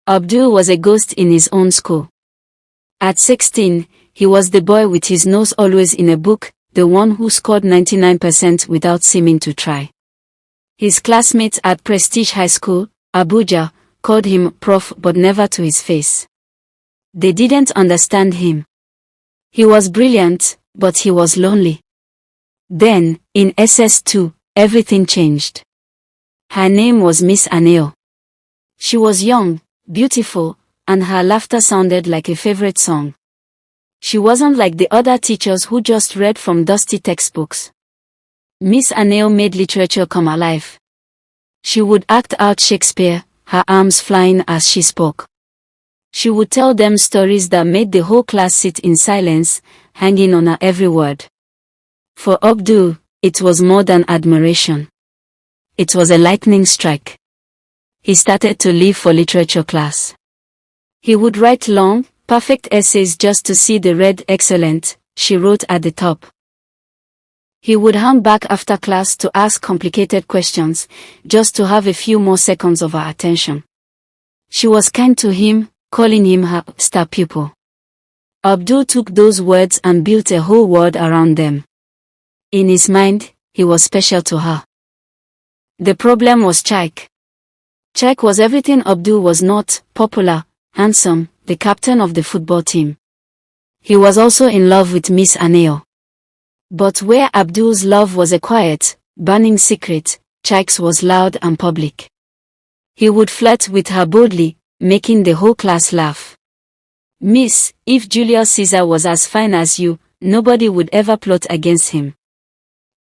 Abdul was a ghost in his own school. At 16, he was the boy with his nose always in a book, the one who scored 99% without seeming to try. His classmates at Prestige High School, Abuja, called him Prof, but never to his face. They didn't understand him. He was brilliant, but he was lonely. Then, in SS2, everything changed. Her name was Miss Aneo. She was young, beautiful, and her laughter sounded like a favorite song. She wasn't like the other teachers who just read from dusty textbooks. Miss Aneo made literature come alive. She would act out Shakespeare, her arms flying as she spoke. She would tell them stories that made the whole class sit in silence, hanging on her every word. For Abdul, it was more than admiration. It was a lightning strike. He started to live for literature class. He would write long, perfect essays just to see the red excellent she wrote at the top. He would hang back after class to ask complicated questions, just to have a few more seconds of her attention. She was kind to him, calling him her star pupil. Abdul took those words and built a whole world around them. In his mind, he was special to her. The problem was Chaik. Chaik was everything Abdul was not: popular, handsome, the captain of the football team. He was also in love with Miss Aneo. But where Abdul's love was a quiet, burning secret, Chaik's was loud and public. He would flirt with her boldly, making the whole class laugh. Miss, if Julius Caesar was as fine as you, nobody would ever plot against him.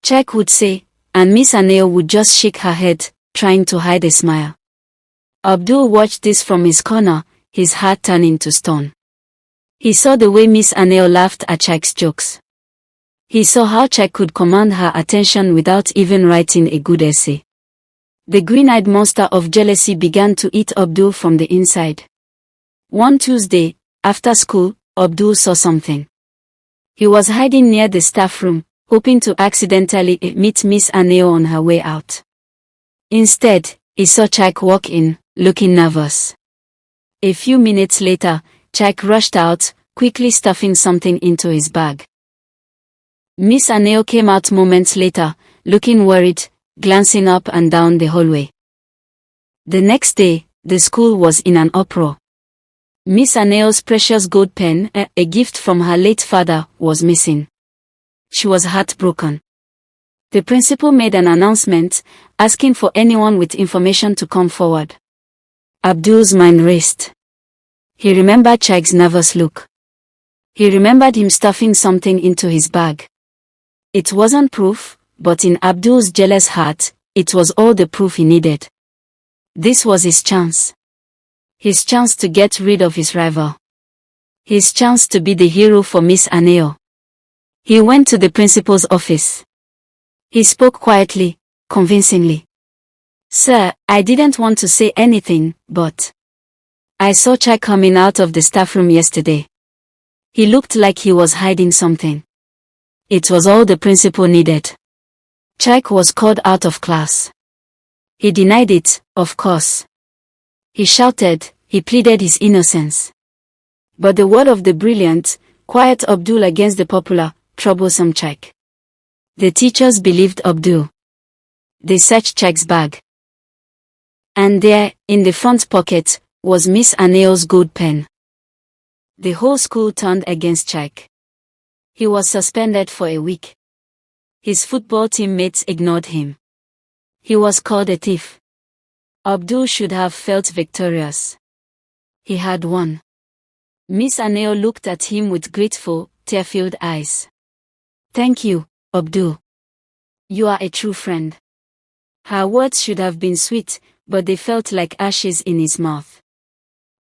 Chaik would say, and Miss Aneo would just shake her head, trying to hide a smile. Abdul watched this from his corner, his heart turning to stone. He saw the way Miss Aneo laughed at Chaik's jokes. He saw how Chaik could command her attention without even writing a good essay. The green-eyed monster of jealousy began to eat Abdul from the inside. One Tuesday, after school, Abdul saw something. He was hiding near the staff room, hoping to accidentally meet Miss Aneo on her way out. Instead, he saw Chaik walk in, looking nervous. A few minutes later, Chaik rushed out, quickly stuffing something into his bag. Miss Aneo came out moments later, looking worried, glancing up and down the hallway. The next day, the school was in an uproar. Miss Aneo's precious gold pen, a gift from her late father, was missing. She was heartbroken. The principal made an announcement, asking for anyone with information to come forward. Abdul's mind raced. He remembered Chaik's nervous look. He remembered him stuffing something into his bag. It wasn't proof, but in Abdul's jealous heart, it was all the proof he needed. This was his chance. His chance to get rid of his rival. His chance to be the hero for Miss Aneo. He went to the principal's office. He spoke quietly, convincingly. "Sir, I didn't want to say anything, but I saw Chaik coming out of the staff room yesterday. He looked like he was hiding something." It was all the principal needed. Chaik was called out of class. He denied it, of course. He shouted, he pleaded his innocence. But the word of the brilliant, quiet Abdul against the popular, troublesome Chaik. The teachers believed Abdul. They searched Chaik's bag. And there, in the front pocket, was Miss Aneo's gold pen. The whole school turned against Chaik. He was suspended for a week. His football teammates ignored him. He was called a thief. Abdul should have felt victorious. He had won. Miss Aneo looked at him with grateful, tear-filled eyes. "Thank you, Abdul. You are a true friend." Her words should have been sweet, but they felt like ashes in his mouth.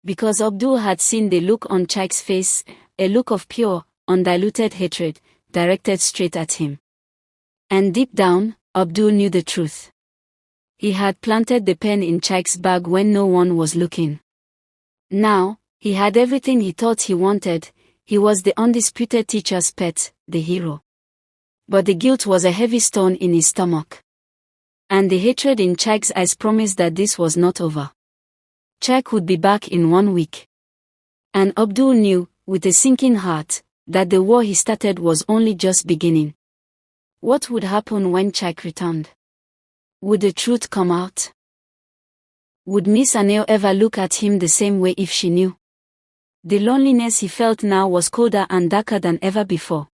Because Abdul had seen the look on Chaik's face, a look of pure, undiluted hatred, directed straight at him. And deep down, Abdul knew the truth. He had planted the pen in Chaik's bag when no one was looking. Now, he had everything he thought he wanted. He was the undisputed teacher's pet, the hero. But the guilt was a heavy stone in his stomach. And the hatred in Chaik's eyes promised that this was not over. Chak would be back in 1 week. And Abdul knew, with a sinking heart, that the war he started was only just beginning. What would happen when Chak returned? Would the truth come out? Would Miss Aneo ever look at him the same way if she knew? The loneliness he felt now was colder and darker than ever before.